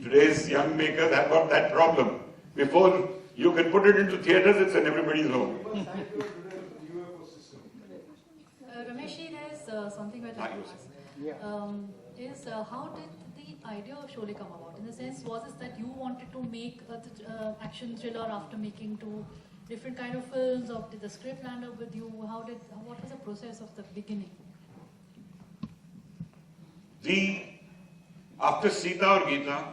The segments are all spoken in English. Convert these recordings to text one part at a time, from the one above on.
Today's young makers have got that problem. Before you can put it into theatres, it's in everybody's home. Ramesh, there's something I'd like to ask. How did the idea of Sholay come about? In the sense, was it that you wanted to make an action thriller after making two different kind of films, or did the script land up with you? What was the process of the beginning? After Sita or Geeta,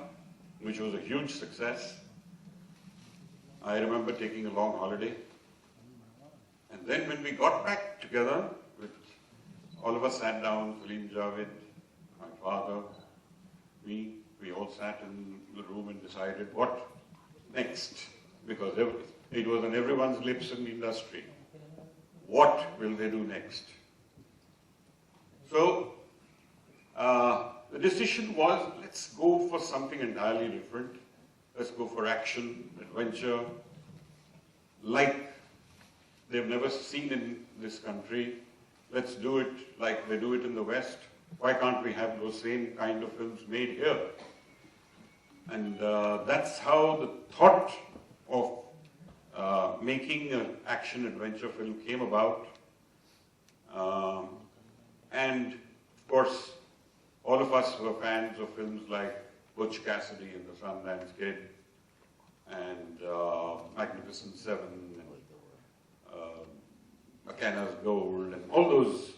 which was a huge success, I remember taking a long holiday. And then when we got back together, all of us sat down, Salim Javed, my father, me, we all sat in the room and decided what next, because it was on everyone's lips in the industry. What will they do next? So, the decision was, let's go for something entirely different. Let's go for action, adventure, like they've never seen in this country. Let's do it like they do it in the West. Why can't we have those same kind of films made here? And that's how the thought of making an action-adventure film came about. And, of course, all of us were fans of films like Butch Cassidy and the Sundance Kid, and Magnificent Seven, and McKenna's Gold, and all those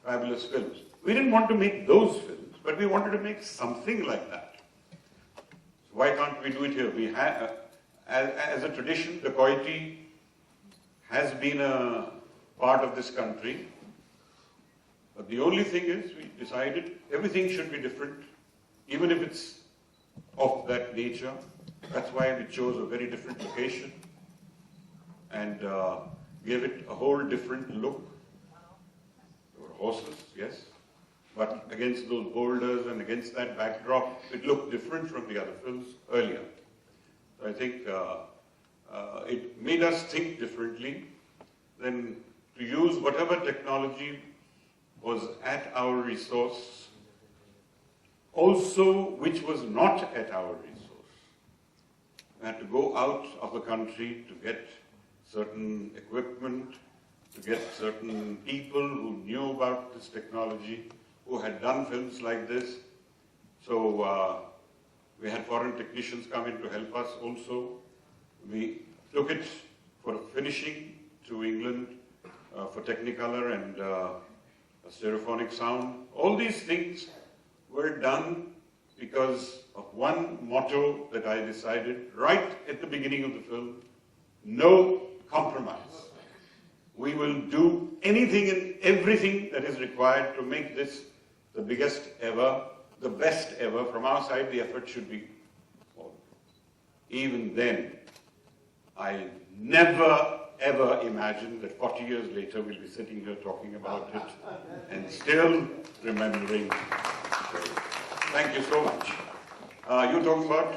fabulous films. We didn't want to make those films, but we wanted to make something like that. So why can't we do it here? We have, as a tradition, dacoity has been a part of this country. But the only thing is, we decided everything should be different, even if it's of that nature. That's why we chose a very different location and gave it a whole different look. There were horses, yes, but against those boulders and against that backdrop, it looked different from the other films earlier. So I think it made us think differently, then to use whatever technology was at our resource, also which was not at our resource. We had to go out of the country to get certain equipment, to get certain people who knew about this technology, who had done films like this. So we had foreign technicians come in to help us also. We took it for finishing to England for Technicolor and a stereophonic sound. All these things were done because of one motto that I decided right at the beginning of the film: no compromise. We will do anything and everything that is required to make this the biggest ever, the best ever. From our side, the effort should be all. Even then, I never ever imagined that 40 years later we'll be sitting here talking about it and still remembering. Thank you so much. You talking about?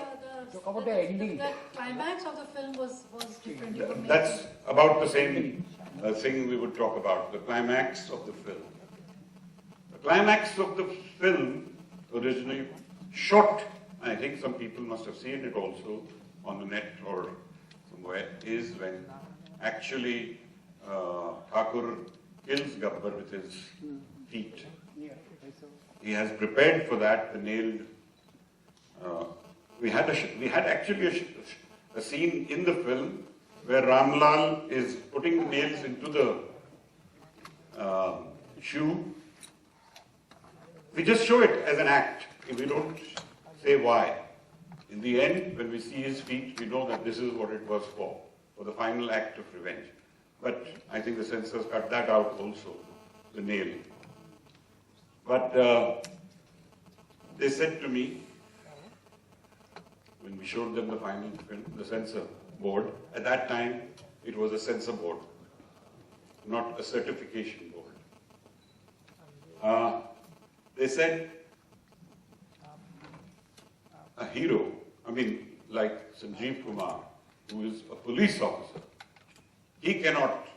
The ending. The climax of the film was different. That's about the same thing we would talk about, the climax of the film. The climax of the film, originally shot, I think some people must have seen it also on the net or somewhere, is when actually Thakur kills Gabbar with his feet. He has prepared for that, the nailed. We had actually a scene in the film where Ramlal is putting the nails into the shoe. We just show it as an act. We don't say why. In the end, when we see his feet, we know that this is what it was for the final act of revenge. But I think the censors cut that out also, the nail. But they said to me, when we showed them the final film, the censor board, at that time it was a censor board, not a certification board. They said, a hero, like Sanjeev Kumar, who is a police officer, he cannot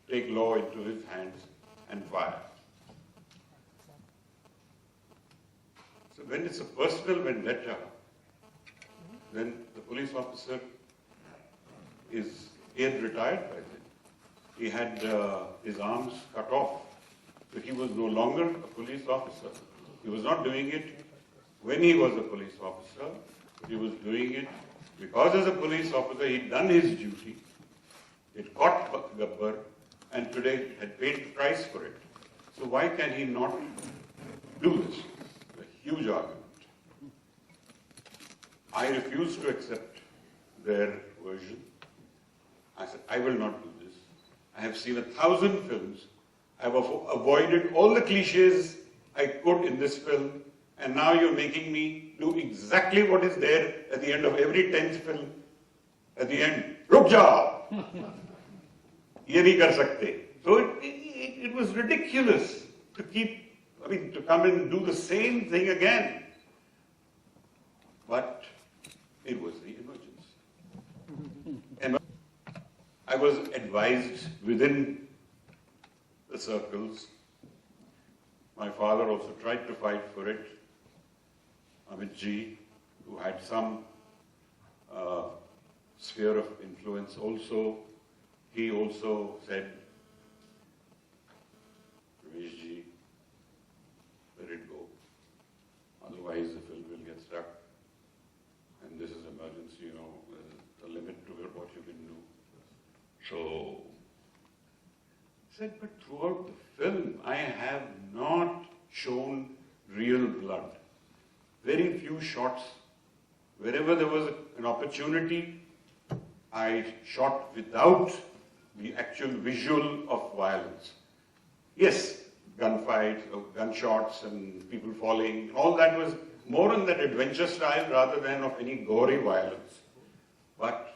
take law into his hands and fire. So when it's a personal vendetta, then the police officer he had retired by then. He had his arms cut off. So he was no longer a police officer. He was not doing it when he was a police officer. He was doing it because as a police officer he'd done his duty. It caught Gabbar and today had paid the price for it. So why can he not do this? A huge argument. I refused to accept their version. I said, I will not do this. I have seen 1,000 films. I have avoided all the cliches I could in this film, and now you're making me do exactly what is there at the end of every 10th film. At the end, ruk jao! Ye nahi kar sakte. So it was ridiculous to to come and do the same thing again. But it was the emergency. And I was advised within the circles. My father also tried to fight for it. Amit ji, who had some sphere of influence also, he also said, Ramesh ji, let it go. Otherwise the film will get stuck. And this is emergency, there's a limit to what you can do. So, I said, but throughout the film, I have not shown real blood. Very few shots. Wherever there was an opportunity, I shot without the actual visual of violence. Yes, gunfights, gunshots and people falling, all that was more in that adventure style rather than of any gory violence. But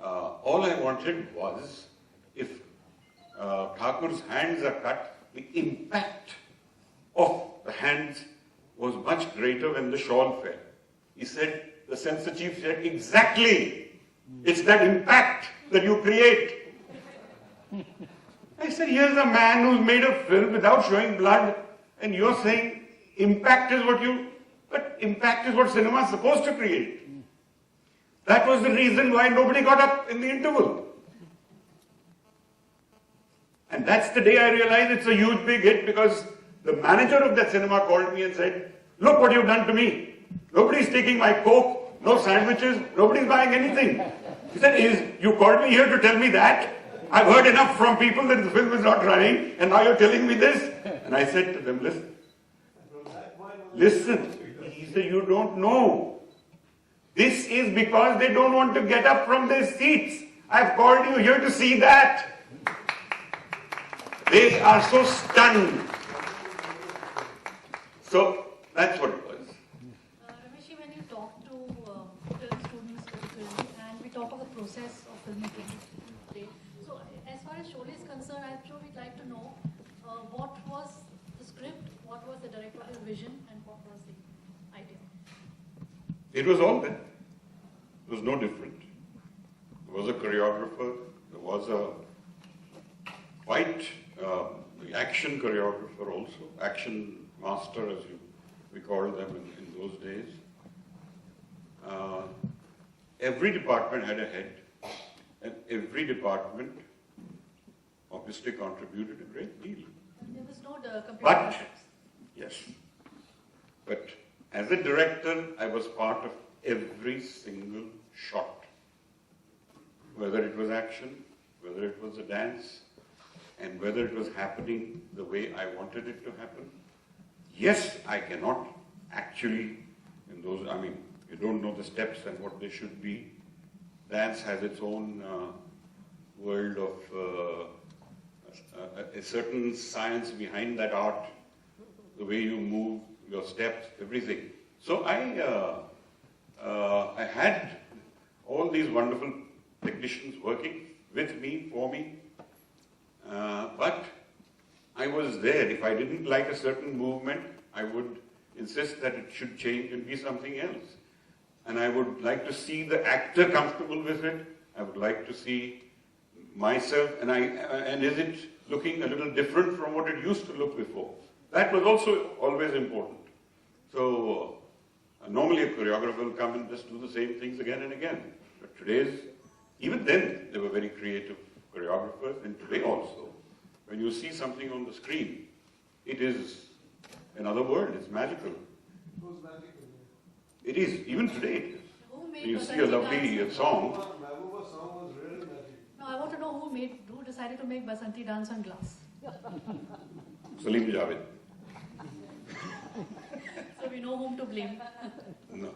all I wanted was, if Thakur's hands are cut, the impact of the hands was much greater when the shawl fell. He said, the censor chief said, exactly, it's that impact that you create. I said, here's a man who's made a film without showing blood, and you're saying impact is but impact is what cinema is supposed to create. That was the reason why nobody got up in the interval. And that's the day I realized it's a huge big hit, because the manager of that cinema called me and said, look what you've done to me. Nobody's taking my Coke, no sandwiches, nobody's buying anything. He said, you called me here to tell me that? I've heard enough from people that the film is not running, and now you're telling me this? And I said to them, listen. He said, you don't know. This is because they don't want to get up from their seats. I've called you here to see that. They are so stunned. So that's what it was. Ramesh, when you talk to film students particularly, and we talk of the process of filmmaking, okay? So as far as Sholay is concerned, I'm sure we'd like to know what was the script, what was the director's vision, and what was the idea? It was all there. It was no different. There was a choreographer, there was a the action choreographer also, action master as we called them in those days. Every department had a head, and every department obviously contributed a great deal. And there was no computer But, graphics. yes, but as a director, I was part of every single shot, whether it was action, whether it was a dance, and whether it was happening the way I wanted it to happen. Yes, I cannot actually, you don't know the steps and what they should be. Dance has its own world of a certain science behind that art, the way you move, your steps, everything. So I had all these wonderful technicians working with me, for me, but I was there. If I didn't like a certain movement, I would insist that it should change and be something else. And I would like to see the actor comfortable with it. I would like to see myself, and is it looking a little different from what it used to look before? That was also always important. So Normally a choreographer will come and just do the same things again and again. But today's, even then, they were very creative choreographers, and today also, when you see something on the screen, it is another world, it's magical. It was magical. It is, even today it is. Who made You see a Basanti lovely dance? song. Mehbooba's song was really magical. No, I want to know who decided to make Basanti dance on glass. Salim Javed. So we know whom to blame. No.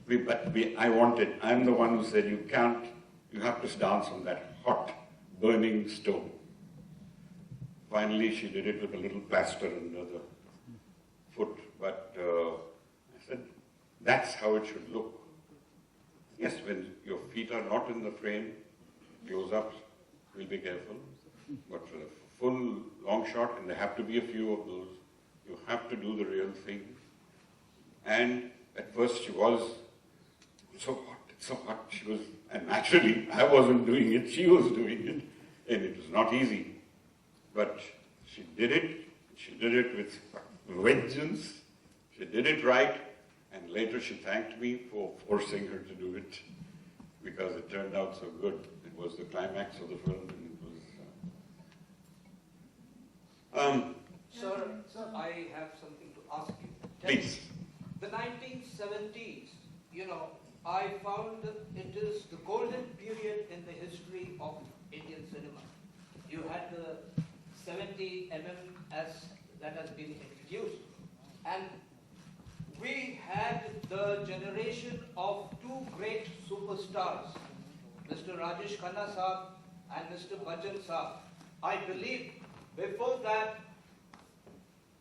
I'm the one who said you have to dance on that hot, burning stone. Finally, she did it with a little plaster under the foot, but I said, that's how it should look. Yes, when your feet are not in the frame, close-ups, we'll be careful, but for the full long shot, and there have to be a few of those, you have to do the real thing. And at first she was so hot, she was, and naturally I wasn't doing it, she was doing it, and it was not easy. But she did it with vengeance, she did it right, and later she thanked me for forcing her to do it, because it turned out so good. It was the climax of the film, and it was... Sir, I have something to ask you. Please. The 1970s, I found it is the golden period in the history of Indian cinema. You had the 70 as that has been introduced. And we had the generation of two great superstars, Mr. Rajesh Khanna Saab and Mr. Bachchan Saab. I believe before that,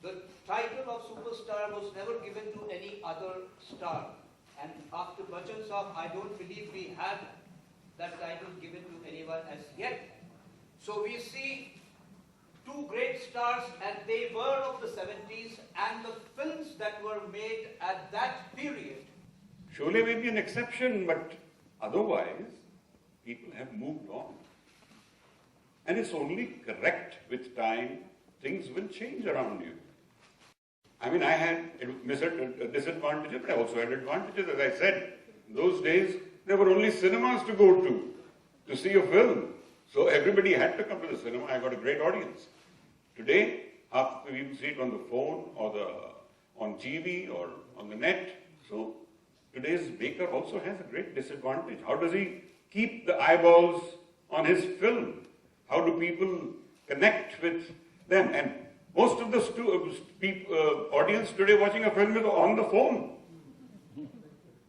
the title of superstar was never given to any other star. And after Bachchan Saab, I don't believe we had that title given to anyone as yet. So we see two great stars, and they were of the 70s, and the films that were made at that period. Sholay may be an exception, but otherwise, people have moved on. And it's only correct with time, things will change around you. I mean, I had disadvantages, but I also had advantages. As I said, in those days, there were only cinemas to go to see a film. So everybody had to come to the cinema. I got a great audience. Today, half the people see it on the phone or on TV or on the net. So today's maker also has a great disadvantage. How does he keep the eyeballs on his film? How do people connect with them? And most of the audience today watching a film is on the phone.